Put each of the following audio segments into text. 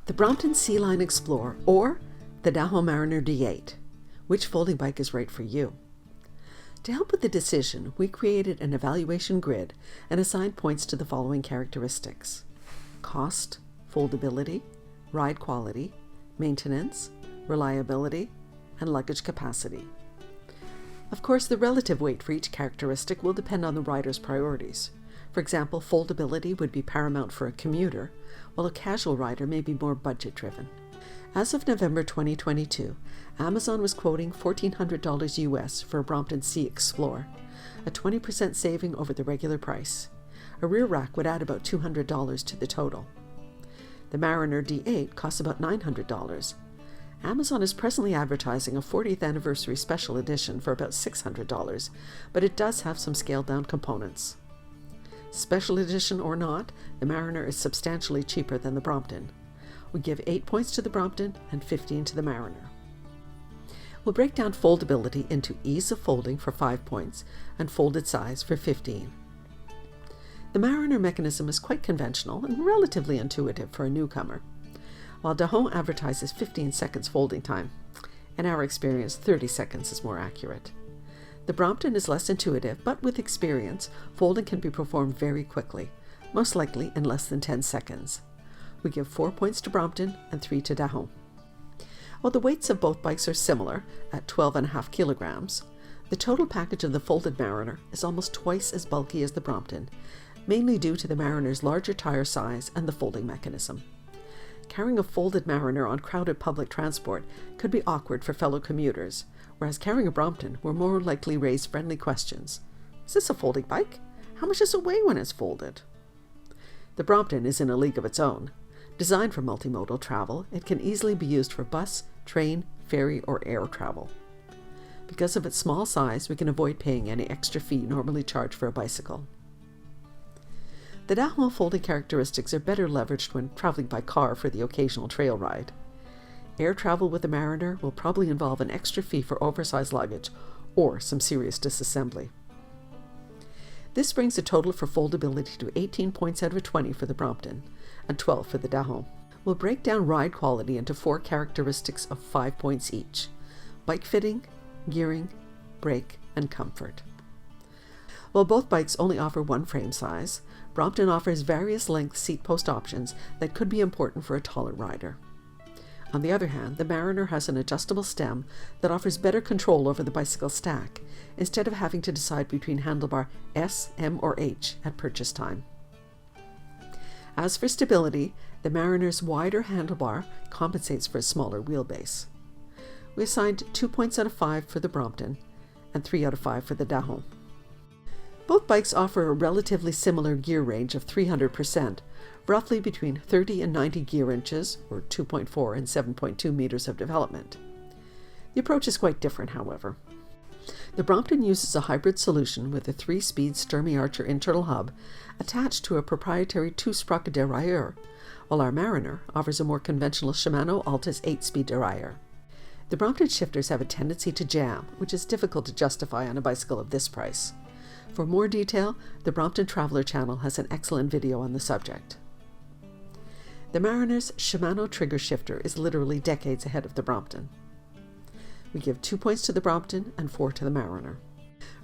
The Brompton Sea Line Explorer or the Dahon Mariner D8. Which folding bike is right for you? To help with the decision, we created an evaluation grid and assigned points to the following characteristics: cost, foldability, ride quality, maintenance, reliability, and luggage capacity. Of course, the relative weight for each characteristic will depend on the rider's priorities. For example, foldability would be paramount for a commuter, while a casual rider may be more budget-driven. As of November 2022, Amazon was quoting $1,400 US for a Brompton Sea Explorer, a 20% saving over the regular price. A rear rack would add about $200 to the total. The Mariner D8 costs about $900. Amazon is presently advertising a 40th anniversary special edition for about $600, but it does have some scaled-down components. Special edition or not, the Mariner is substantially cheaper than the Brompton. We give 8 points to the Brompton and 15 to the Mariner. We'll break down foldability into ease of folding for 5 points and folded size for 15. The Mariner mechanism is quite conventional and relatively intuitive for a newcomer, while Dahon advertises 15 seconds folding time. In our experience, 30 seconds is more accurate. The Brompton is less intuitive, but with experience, folding can be performed very quickly, most likely in less than 10 seconds. We give 4 points to Brompton and 3 to Dahon. While the weights of both bikes are similar, at 12.5 kilograms, the total package of the folded Mariner is almost twice as bulky as the Brompton, mainly due to the Mariner's larger tire size and the folding mechanism. Carrying a folded Mariner on crowded public transport could be awkward for fellow commuters, whereas carrying a Brompton will more likely raise friendly questions. Is this a folding bike? How much does it weigh when it's folded? The Brompton is in a league of its own. Designed for multimodal travel, it can easily be used for bus, train, ferry, or air travel. Because of its small size, we can avoid paying any extra fee normally charged for a bicycle. The Dahon folding characteristics are better leveraged when traveling by car for the occasional trail ride. Air travel with the Mariner will probably involve an extra fee for oversized luggage or some serious disassembly. This brings the total for foldability to 18 points out of 20 for the Brompton and 12 for the Dahon. We'll break down ride quality into 4 characteristics of 5 points each: bike fitting, gearing, brake, and comfort. While both bikes only offer one frame size, Brompton offers various length seat post options that could be important for a taller rider. On the other hand, the Mariner has an adjustable stem that offers better control over the bicycle stack, instead of having to decide between handlebar S, M, or H at purchase time. As for stability, the Mariner's wider handlebar compensates for a smaller wheelbase. We assigned 2 points out of 5 for the Brompton and 3 out of 5 for the Dahon. Both bikes offer a relatively similar gear range of 300%, roughly between 30 and 90 gear inches, or 2.4 and 7.2 meters of development. The approach is quite different, however. The Brompton uses a hybrid solution with a 3-speed Sturmey Archer internal hub attached to a proprietary 2-sprocket derailleur, while our Mariner offers a more conventional Shimano Altus 8-speed derailleur. The Brompton shifters have a tendency to jam, which is difficult to justify on a bicycle of this price. For more detail, the Brompton Traveler channel has an excellent video on the subject. The Mariner's Shimano trigger shifter is literally decades ahead of the Brompton. We give 2 points to the Brompton and 4 to the Mariner.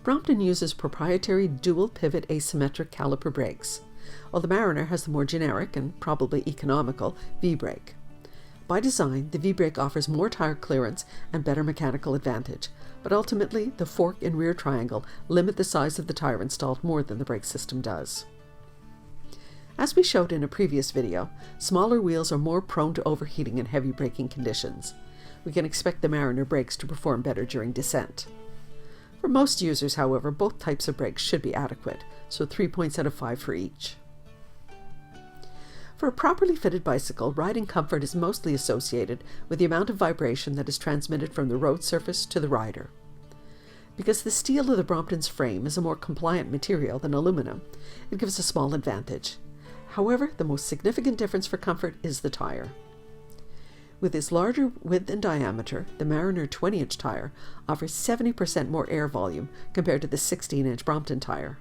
Brompton uses proprietary dual pivot asymmetric caliper brakes, while the Mariner has the more generic and probably economical V-brake. By design, the V-brake offers more tire clearance and better mechanical advantage, but ultimately the fork and rear triangle limit the size of the tire installed more than the brake system does. As we showed in a previous video, smaller wheels are more prone to overheating in heavy braking conditions. We can expect the Mariner brakes to perform better during descent. For most users, however, both types of brakes should be adequate, so 3 points out of 5 for each. For a properly fitted bicycle, riding comfort is mostly associated with the amount of vibration that is transmitted from the road surface to the rider. Because the steel of the Brompton's frame is a more compliant material than aluminum, it gives a small advantage. However, the most significant difference for comfort is the tire. With its larger width and diameter, the Mariner 20-inch tire offers 70% more air volume compared to the 16-inch Brompton tire.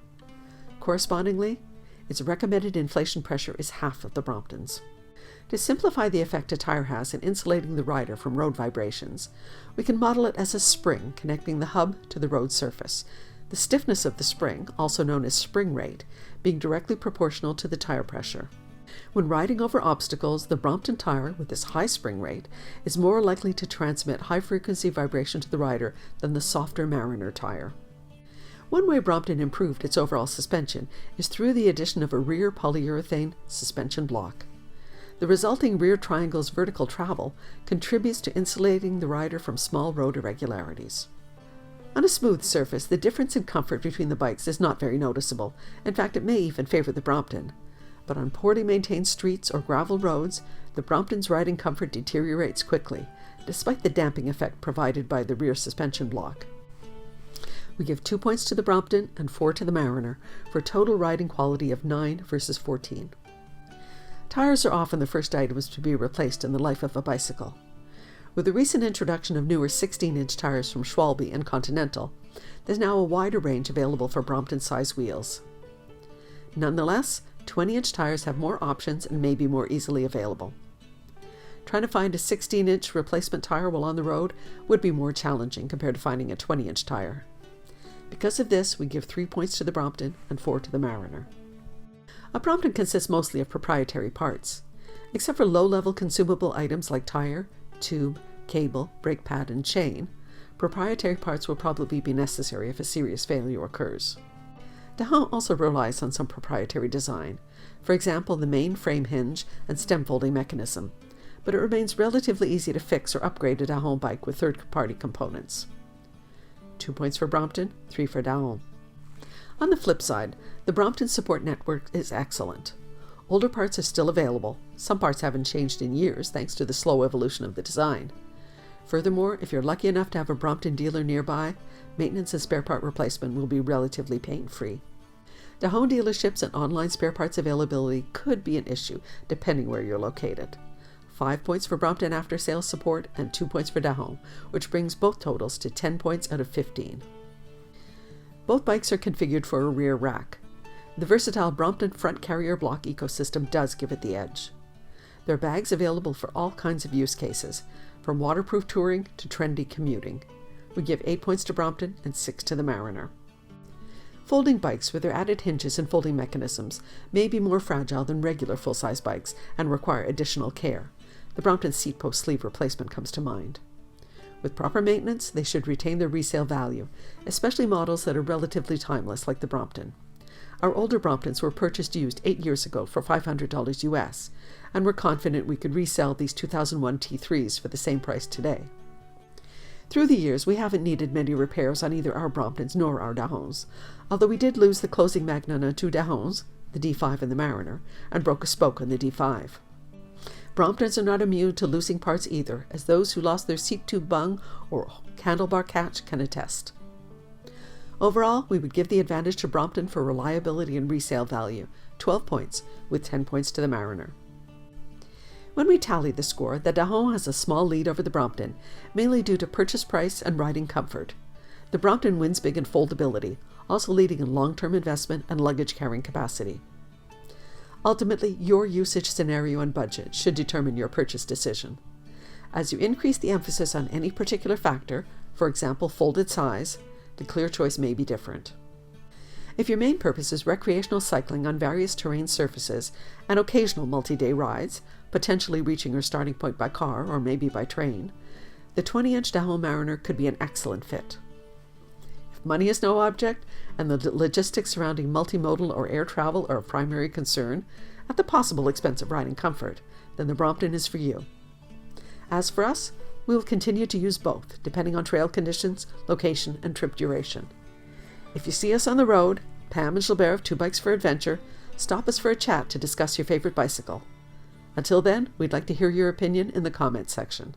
Correspondingly, its recommended inflation pressure is half of the Brompton's. To simplify the effect a tire has in insulating the rider from road vibrations, we can model it as a spring connecting the hub to the road surface, the stiffness of the spring, also known as spring rate, being directly proportional to the tire pressure. When riding over obstacles, the Brompton tire, with its high spring rate, is more likely to transmit high-frequency vibration to the rider than the softer Mariner tire. One way Brompton improved its overall suspension is through the addition of a rear polyurethane suspension block. The resulting rear triangle's vertical travel contributes to insulating the rider from small road irregularities. On a smooth surface, the difference in comfort between the bikes is not very noticeable. In fact, it may even favor the Brompton. But on poorly maintained streets or gravel roads, the Brompton's riding comfort deteriorates quickly, despite the damping effect provided by the rear suspension block. We give 2 points to the Brompton and 4 to the Mariner, for a total riding quality of 9 versus 14. Tires are often the first items to be replaced in the life of a bicycle. With the recent introduction of newer 16-inch tires from Schwalbe and Continental, there's now a wider range available for Brompton-size wheels. Nonetheless, 20-inch tires have more options and may be more easily available. Trying to find a 16-inch replacement tire while on the road would be more challenging compared to finding a 20-inch tire. Because of this, we give 3 points to the Brompton and 4 to the Mariner. A Brompton consists mostly of proprietary parts. Except for low-level consumable items like tire, tube, cable, brake pad, and chain, proprietary parts will probably be necessary if a serious failure occurs. Dahon also relies on some proprietary design, for example the main frame hinge and stem folding mechanism, but it remains relatively easy to fix or upgrade a Dahon bike with third-party components. 2 points for Brompton, 3 for Dahon. On the flip side, the Brompton support network is excellent. Older parts are still available. Some parts haven't changed in years thanks to the slow evolution of the design. Furthermore, if you're lucky enough to have a Brompton dealer nearby, maintenance and spare part replacement will be relatively pain-free. Dahon dealerships and online spare parts availability could be an issue depending where you're located. 5 points for Brompton after-sales support and 2 points for Dahon, which brings both totals to 10 points out of 15. Both bikes are configured for a rear rack. The versatile Brompton front carrier block ecosystem does give it the edge. There are bags available for all kinds of use cases, from waterproof touring to trendy commuting. We give 8 points to Brompton and 6 to the Mariner. Folding bikes with their added hinges and folding mechanisms may be more fragile than regular full-size bikes and require additional care. The Brompton seat post sleeve replacement comes to mind. With proper maintenance, they should retain their resale value, especially models that are relatively timeless like the Brompton. Our older Bromptons were purchased used 8 years ago for $500 US, and we're confident we could resell these 2001 T3s for the same price today. Through the years, we haven't needed many repairs on either our Bromptons nor our Dahons, although we did lose the closing magnet on 2 Dahons, the D5 and the Mariner, and broke a spoke on the D5. Bromptons are not immune to losing parts either, as those who lost their seat tube bung or handlebar catch can attest. Overall, we would give the advantage to Brompton for reliability and resale value, 12 points, with 10 points to the Mariner. When we tally the score, the Dahon has a small lead over the Brompton, mainly due to purchase price and riding comfort. The Brompton wins big in foldability, also leading in long-term investment and luggage carrying capacity. Ultimately, your usage scenario and budget should determine your purchase decision. As you increase the emphasis on any particular factor, for example folded size, the clear choice may be different. If your main purpose is recreational cycling on various terrain surfaces and occasional multi-day rides, potentially reaching your starting point by car or maybe by train, the 20-inch Dahon Mariner could be an excellent fit. If money is no object and the logistics surrounding multimodal or air travel are of primary concern, at the possible expense of riding comfort, then the Brompton is for you. As for us, we will continue to use both, depending on trail conditions, location, and trip duration. If you see us on the road, Pam and Gilbert of 2 Bikes for Adventure, stop us for a chat to discuss your favorite bicycle. Until then, we'd like to hear your opinion in the comments section.